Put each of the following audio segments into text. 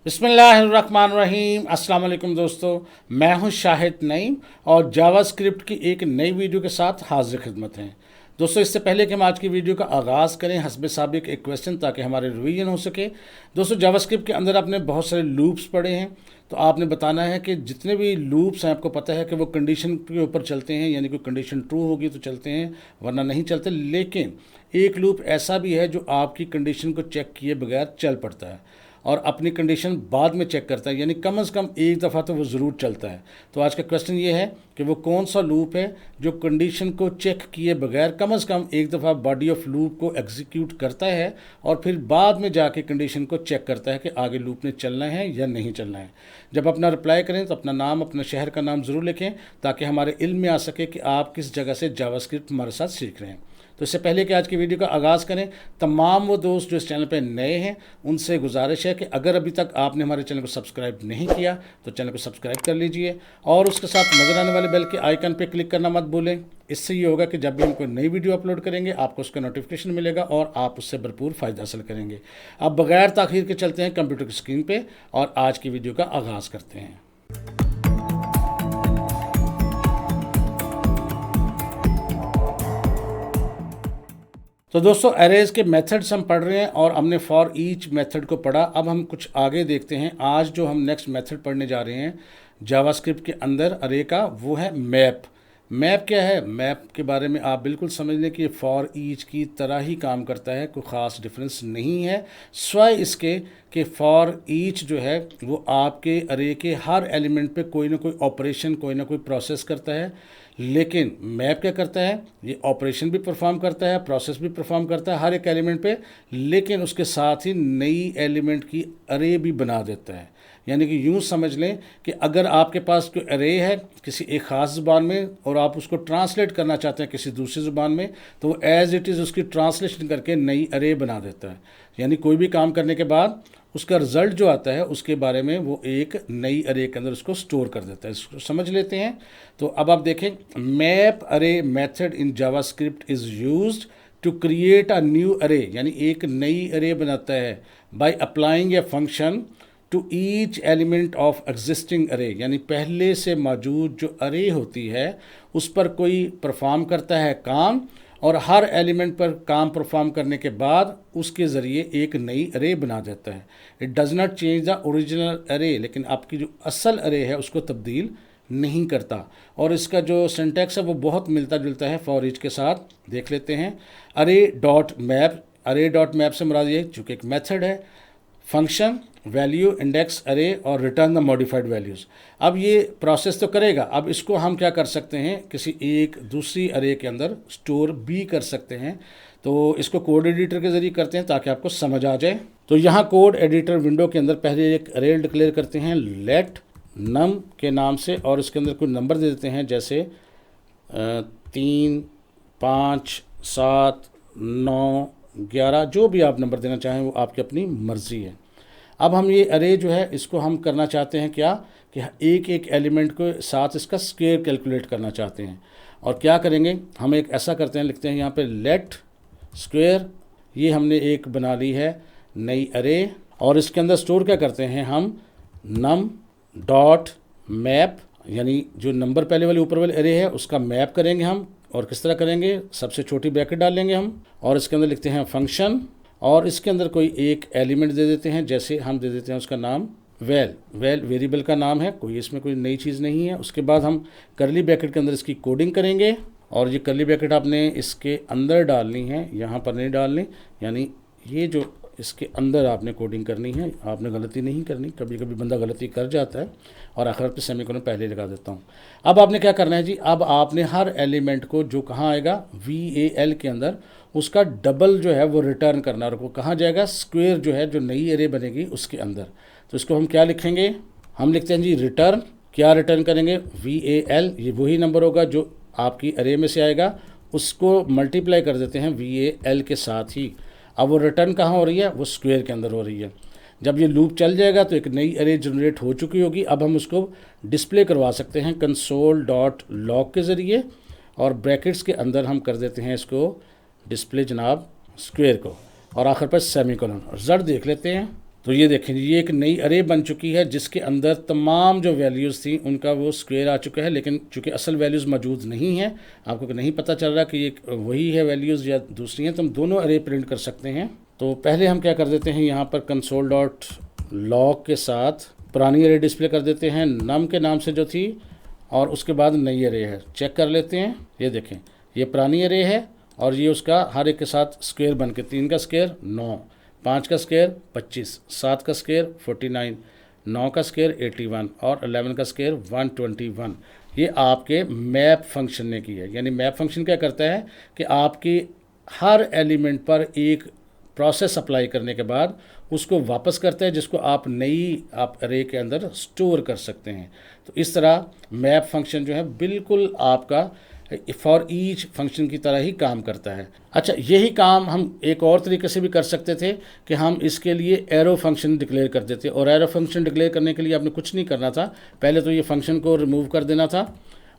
बिस्मिल्लाहिर्रहमानिर्रहीम। अस्सलाम वालेकुम दोस्तों, मैं हूं शाहिद नईम और जावास्क्रिप्ट की एक नई वीडियो के साथ हाजिर खिदमत हैं। दोस्तों, इससे पहले कि हम आज की वीडियो का आगाज़ करें, हस्ब साबिक एक क्वेश्चन ताकि हमारे रिवीजन हो सके। दोस्तों, जावास्क्रिप्ट के अंदर आपने बहुत सारे लूप्स पढ़े हैं, तो आपने बताना है कि जितने भी लूप्स हैं आपको पता है कि वो कंडीशन के ऊपर चलते हैं, यानी कोई कंडीशन ट्रू होगी तो चलते हैं वरना नहीं चलते। लेकिन एक लूप ऐसा भी है जो आपकी कंडीशन को चेक किए बगैर चल पड़ता है और अपनी कंडीशन बाद में चेक करता है, यानी कम से कम एक दफ़ा तो वो ज़रूर चलता है। तो आज का क्वेश्चन ये है कि वो कौन सा लूप है जो कंडीशन को चेक किए बगैर कम से कम एक दफ़ा बॉडी ऑफ लूप को एग्जीक्यूट करता है और फिर बाद में जाके कंडीशन को चेक करता है कि आगे लूप ने चलना है या नहीं चलना है। जब अपना रिप्लाई करें तो अपना नाम, अपने शहर का नाम ज़रूर लिखें ताकि हमारे इल्म में आ सके कि आप किस जगह से जावास्क्रिप्ट हमारे साथ सीख रहे हैं। तो इससे पहले कि आज की वीडियो का आगाज़ करें, तमाम वो दोस्त जो इस चैनल पर नए हैं उनसे गुजारिश है कि अगर अभी तक आपने हमारे चैनल को सब्सक्राइब नहीं किया तो चैनल को सब्सक्राइब कर लीजिए और उसके साथ नजर आने वाले बेल के आइकन पर क्लिक करना मत भूलें। इससे ये होगा कि जब भी हम कोई नई वीडियो अपलोड करेंगे आपको उसका नोटिफिकेशन मिलेगा और आप उससे भरपूर फ़ायदा हासिल करेंगे। अब बगैर ताख़ीर के चलते हैं कंप्यूटर की स्क्रीन पर और आज की वीडियो का आगाज़ करते हैं। तो दोस्तों, एरेज के मेथड्स हम पढ़ रहे हैं और हमने फॉर ईच मेथड को पढ़ा। अब हम कुछ आगे देखते हैं। आज जो हम नेक्स्ट मेथड पढ़ने जा रहे हैं जावास्क्रिप्ट के अंदर अरे का, वो है मैप। मैप क्या है? मैप के बारे में आप बिल्कुल समझ लें कि फॉर ईच की तरह ही काम करता है, कोई ख़ास डिफरेंस नहीं है, स्वाय इसके कि फॉर ईच जो है वो आपके अरे के हर एलिमेंट पे कोई ना कोई ऑपरेशन, कोई ना कोई प्रोसेस करता है। लेकिन मैप क्या करता है? ये ऑपरेशन भी परफॉर्म करता है, प्रोसेस भी परफॉर्म करता है हर एक एलिमेंट पे, लेकिन उसके साथ ही नई एलिमेंट की अरे भी बना देता है। यानी कि यूँ समझ लें कि अगर आपके पास कोई अरे है किसी एक ख़ास ज़ुबान में और आप उसको ट्रांसलेट करना चाहते हैं किसी दूसरी ज़ुबान में, तो वो एज़ इट इज़ उसकी ट्रांसलेशन करके नई अरे बना देता है। यानी कोई भी काम करने के बाद उसका रिज़ल्ट जो आता है उसके बारे में वो एक नई अरे के अंदर उसको स्टोर कर देता है। इसको समझ लेते हैं। तो अब आप देखें, map array method in JavaScript is used to create a new array, यानी एक नई अरे बनाता है by applying a function to each element of existing array, यानी पहले से मौजूद जो अरे होती है उस पर कोई परफॉर्म करता है काम और हर एलिमेंट पर काम परफॉर्म करने के बाद उसके ज़रिए एक नई अरे बना देता है। It does not change the original अरे, लेकिन आपकी जो असल अरे है उसको तब्दील नहीं करता। और इसका जो सिंटैक्स है वो बहुत मिलता जुलता है फॉर ईच के साथ। देख लेते हैं। अरे डॉट मैप, अरे डॉट मैप से मुराद ये चूँकि एक मेथड है, फंक्शन, वैल्यू, इंडेक्स अरे और रिटर्न द मॉडिफाइड वैल्यूज़। अब ये प्रोसेस तो करेगा। अब इसको हम क्या कर सकते हैं, किसी एक दूसरी अरे के अंदर स्टोर भी कर सकते हैं। तो इसको कोड एडिटर के ज़रिए करते हैं ताकि आपको समझ आ जाए। तो यहाँ कोड एडिटर विंडो के अंदर पहले एक अरे डिक्लेयर करते हैं लेट नम के नाम से और इसके अंदर कुछ नंबर दे देते हैं जैसे 3, 5, 7, 9, 11, जो भी आप नंबर देना चाहें वो आपकी अपनी मर्ज़ी है। अब हम ये अरे जो है इसको हम करना चाहते हैं क्या कि एक एक एलिमेंट को साथ इसका स्क्वायर कैलकुलेट करना चाहते हैं। और क्या करेंगे, हम एक ऐसा करते हैं, लिखते हैं यहाँ पे लेट स्क्वायर, ये हमने एक बना ली है नई अरे और इसके अंदर स्टोर क्या करते हैं हम, नम डॉट मैप, यानी जो नंबर पहले वाले ऊपर वाले अरे है उसका मैप करेंगे हम। और किस तरह करेंगे, सबसे छोटी ब्रैकेट डाल लेंगे हम और इसके अंदर लिखते हैं फंक्शन और इसके अंदर कोई एक एलिमेंट दे देते हैं, जैसे हम दे देते हैं उसका नाम वेल। वेल वेरिएबल का नाम है, कोई इसमें कोई नई चीज़ नहीं है। उसके बाद हम करली ब्रैकेट के अंदर इसकी कोडिंग करेंगे और ये करली ब्रैकेट आपने इसके अंदर डालनी है, यहाँ पर नहीं डालनी, यानी ये जो इसके अंदर आपने कोडिंग करनी है, आपने गलती नहीं करनी। कभी कभी बंदा गलती कर जाता है और आखिर पे सेमीकोलन पहले लगा देता हूँ। अब आपने क्या करना है जी, अब आपने हर एलिमेंट को जो कहाँ आएगा VAL के अंदर उसका डबल जो है वो रिटर्न करना और वो कहाँ जाएगा, स्क्वायर जो है जो नई अरे बनेगी उसके अंदर। तो इसको हम क्या लिखेंगे, हम लिखते हैं जी रिटर्न। क्या रिटर्न करेंगे, VAL, ये वही नंबर होगा जो आपकी अरे में से आएगा, उसको मल्टीप्लाई कर देते हैं VAL के साथ ही। अब वो रिटर्न कहाँ हो रही है, वो स्क्वायर के अंदर हो रही है। जब ये लूप चल जाएगा तो एक नई अरे जनरेट हो चुकी होगी। अब हम उसको डिस्प्ले करवा सकते हैं कंसोल डॉट लॉग के ज़रिए और ब्रैकेट्स के अंदर हम कर देते हैं इसको डिस्प्ले जनाब स्क्वायर को और आखिर पर सेमीकोलन। रिजल्ट देख लेते हैं। तो ये देखें ये एक नई अरे बन चुकी है जिसके अंदर तमाम जो वैल्यूज़ थी उनका वो स्क्वायर आ चुका है, लेकिन चूंकि असल वैल्यूज़ मौजूद नहीं हैं, आपको नहीं पता चल रहा कि ये वही है वैल्यूज़ या दूसरी हैं, तो हम दोनों अरे प्रिंट कर सकते हैं। तो पहले हम क्या कर देते हैं, यहाँ पर कंसोल डॉट लॉग के साथ पुरानी अरे डिस्प्ले कर देते हैं नम के नाम से जो थी, और उसके बाद नई अरे है, चेक कर लेते हैं। ये देखें ये पुरानी अरे है और ये उसका हर एक के साथ स्क्वायर बन के 3 का स्क्वायर 9, 5 का स्क्वायर 25, 7 का स्क्वायर 49, 9 का स्क्वायर 81 और 11 का स्क्वायर 121। ये आपके मैप फंक्शन ने की है। यानी मैप फंक्शन क्या करता है कि आपकी हर एलिमेंट पर एक प्रोसेस अप्लाई करने के बाद उसको वापस करता है, जिसको आप नई आप अरे के अंदर स्टोर कर सकते हैं। तो इस तरह मैप फंक्शन जो है बिल्कुल आपका फॉर ईच फंक्शन की तरह ही काम करता है। अच्छा, यही काम हम एक और तरीके से भी कर सकते थे कि हम इसके लिए एरो फंक्शन डिक्लेयर कर देते, और एरो फंक्शन डिक्लेयर करने के लिए आपने कुछ नहीं करना था, पहले तो ये फंक्शन को रिमूव कर देना था,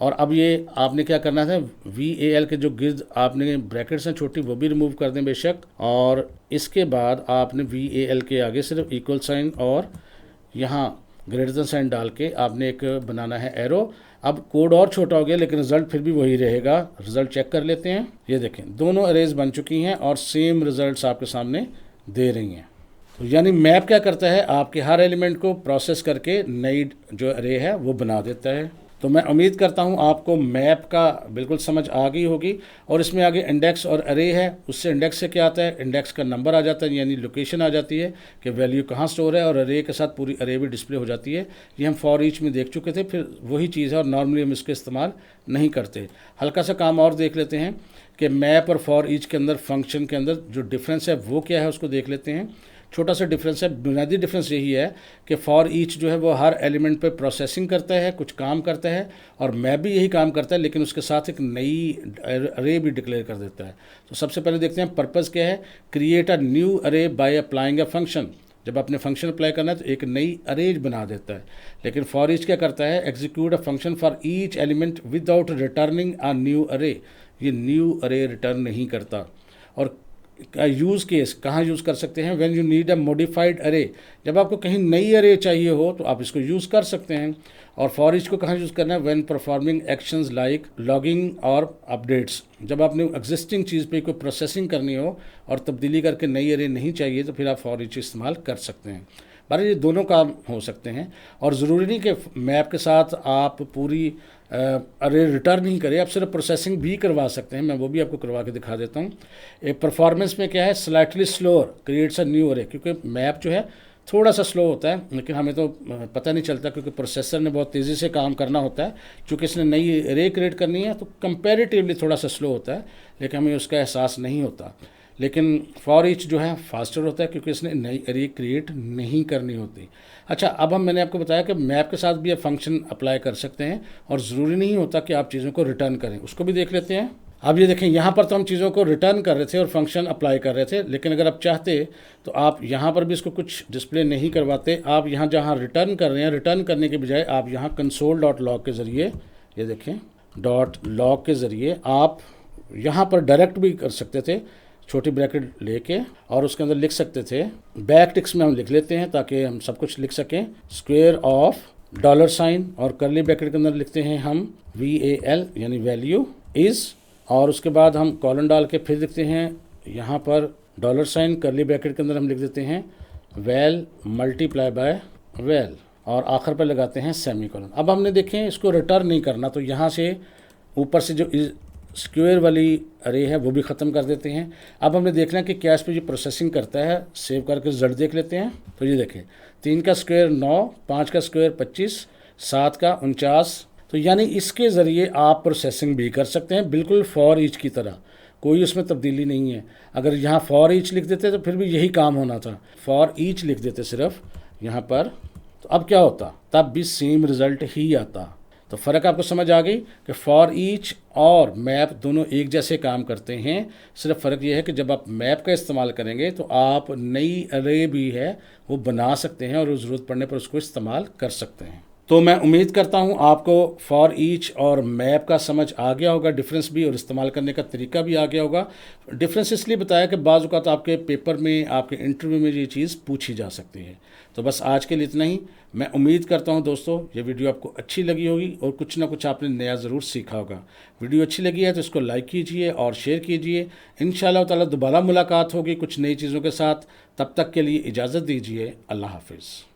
और अब ये आपने क्या करना था, VAL के जो गिर्द आपने ब्रैकेट्स हैं छोटी वो भी रिमूव कर दें बेशक, और इसके बाद आपने VAL के आगे सिर्फ इक्वल साइन और यहाँ ग्रेटर देन साइन डाल के आपने एक बनाना है एरो। अब कोड और छोटा हो गया लेकिन रिजल्ट फिर भी वही रहेगा। रिजल्ट चेक कर लेते हैं। ये देखें दोनों अरेज बन चुकी हैं और सेम रिजल्ट्स आपके सामने दे रही हैं। तो यानी मैप क्या करता है, आपके हर एलिमेंट को प्रोसेस करके नई जो अरे है वो बना देता है। तो मैं उम्मीद करता हूँ आपको मैप का बिल्कुल समझ आ गई होगी। और इसमें आगे इंडेक्स और अरे है, उससे इंडेक्स से क्या आता है, इंडेक्स का नंबर आ जाता है, यानी लोकेशन आ जाती है कि वैल्यू कहाँ स्टोर है, और अरे के साथ पूरी अरे भी डिस्प्ले हो जाती है। ये हम फॉर ईच में देख चुके थे, फिर वही चीज़ है और नॉर्मली हम इसका इस्तेमाल नहीं करते। हल्का सा काम और देख लेते हैं कि मैप और फॉर ईच के अंदर फंक्शन के अंदर जो डिफरेंस है वो क्या है, उसको देख लेते हैं। छोटा सा डिफरेंस है, बुनियादी डिफरेंस यही है कि फॉर ईच जो है वो हर एलिमेंट पे प्रोसेसिंग करता है, कुछ काम करता है, और मैप भी यही काम करता है, लेकिन उसके साथ एक नई अरे भी डिक्लेयर कर देता है। तो सबसे पहले देखते हैं पर्पज़ क्या है, क्रिएट अ न्यू अरे बाय अप्लाइंग अ फंक्शन। जब आपने फंक्शन अप्लाई करना है तो एक नई अरेज बना देता है। लेकिन फॉर ईच क्या करता है, execute a function for each element without returning a new अरे। ये न्यू अरे रिटर्न नहीं करता। और यूज़ केस कहाँ यूज़ कर सकते हैं, when you need a modified अरे, जब आपको कहीं नई अरे चाहिए हो तो आप इसको यूज़ कर सकते हैं। और फॉर ईच को कहाँ यूज़ करना है, when performing actions like logging और अपडेट्स, जब आपने एग्जिस्टिंग चीज़ पे कोई प्रोसेसिंग करनी हो और तब्दीली करके नई अरे नहीं चाहिए तो फिर आप फॉर ईच इस्तेमाल कर सकते हैं। बारे ये दोनों काम हो सकते हैं, और ज़रूरी नहीं कि मैप के साथ आप पूरी अरे रिटर्न ही करें, आप सिर्फ प्रोसेसिंग भी करवा सकते हैं। मैं वो भी आपको करवा के दिखा देता हूँ। एक परफॉर्मेंस में क्या है, slightly slower creates a new अरे, क्योंकि मैप जो है थोड़ा सा स्लो होता है, लेकिन हमें तो पता नहीं चलता क्योंकि प्रोसेसर ने बहुत तेज़ी से काम करना होता है। चूँकि इसने नई अरे क्रिएट करनी है तो कंपैरेटिवली थोड़ा सा स्लो होता है, लेकिन हमें उसका एहसास नहीं होता। लेकिन फॉर ईच जो है फास्टर होता है क्योंकि इसने नई अरे क्रिएट नहीं करनी होती। अच्छा, अब मैंने आपको बताया कि मैप के साथ भी आप फंक्शन अप्लाई कर सकते हैं, और ज़रूरी नहीं होता कि आप चीज़ों को रिटर्न करें, उसको भी देख लेते हैं। अब ये देखें यहाँ पर तो हम चीज़ों को रिटर्न कर रहे थे और फंक्शन अप्लाई कर रहे थे, लेकिन अगर आप चाहते तो आप यहाँ पर भी इसको कुछ डिस्प्ले नहीं करवाते। आप यहाँ जहाँ रिटर्न कर रहे हैं, रिटर्न करने के बजाय आप यहाँ कंसोल डॉट लॉग के ज़रिए, ये देखें डॉट लॉग के ज़रिए आप यहाँ पर डायरेक्ट भी कर सकते थे, छोटी ब्रैकेट लेके, और उसके अंदर लिख सकते थे, बैक टिक्स में हम लिख लेते हैं ताकि हम सब कुछ लिख सकें, स्क्वायर ऑफ डॉलर साइन, और करली ब्रैकेट के अंदर लिखते हैं हम VAL यानी वैल्यू इज़, और उसके बाद हम कॉलन डाल के फिर लिखते हैं यहाँ पर डॉलर साइन, करली ब्रैकेट के अंदर हम लिख देते हैं वैल मल्टीप्लाई बाय वैल, और आखिर पर लगाते हैं सेमी कॉलन। अब हमने देखें इसको रिटर्न नहीं करना, तो यहाँ से ऊपर से जो स्क्वायर वाली अरे है वो भी ख़त्म कर देते हैं। अब हमने देखना कि क्या इस पर ये प्रोसेसिंग करता है, सेव करके रिजल्ट देख लेते हैं। तो ये देखें 3 का स्क्वायर 9, 5 का स्क्वायर 25, 7 का 49। तो यानी इसके ज़रिए आप प्रोसेसिंग भी कर सकते हैं, बिल्कुल फॉर ईच की तरह, कोई उसमें तब्दीली नहीं है। अगर यहाँ फॉर ईच लिख देते तो फिर भी यही काम होना था, फॉर ईच लिख देते सिर्फ यहाँ पर, तो अब क्या होता, तब भी सेम रिज़ल्ट ही आता। तो फ़र्क आपको समझ आ गई कि फॉर ईच और मैप दोनों एक जैसे काम करते हैं। सिर्फ फ़र्क ये है कि जब आप मैप का इस्तेमाल करेंगे तो आप नई अरे भी है वो बना सकते हैं और ज़रूरत पड़ने पर उसको इस्तेमाल कर सकते हैं। तो मैं उम्मीद करता हूँ आपको फॉर ईच और मैप का समझ आ गया होगा, डिफरेंस भी और इस्तेमाल करने का तरीका भी आ गया होगा। डिफरेंस इसलिए बताया कि बाज़ औक़ात आपके पेपर में, आपके इंटरव्यू में ये चीज़ पूछी जा सकती है। तो बस आज के लिए इतना ही। मैं उम्मीद करता हूँ दोस्तों ये वीडियो आपको अच्छी लगी होगी और कुछ ना कुछ आपने नया ज़रूर सीखा होगा। वीडियो अच्छी लगी है तो इसको लाइक कीजिए और शेयर कीजिए। इंशाअल्लाह ताला दोबारा मुलाकात होगी कुछ नई चीज़ों के साथ। तब तक के लिए इजाज़त दीजिए। अल्लाह हाफ़िज़।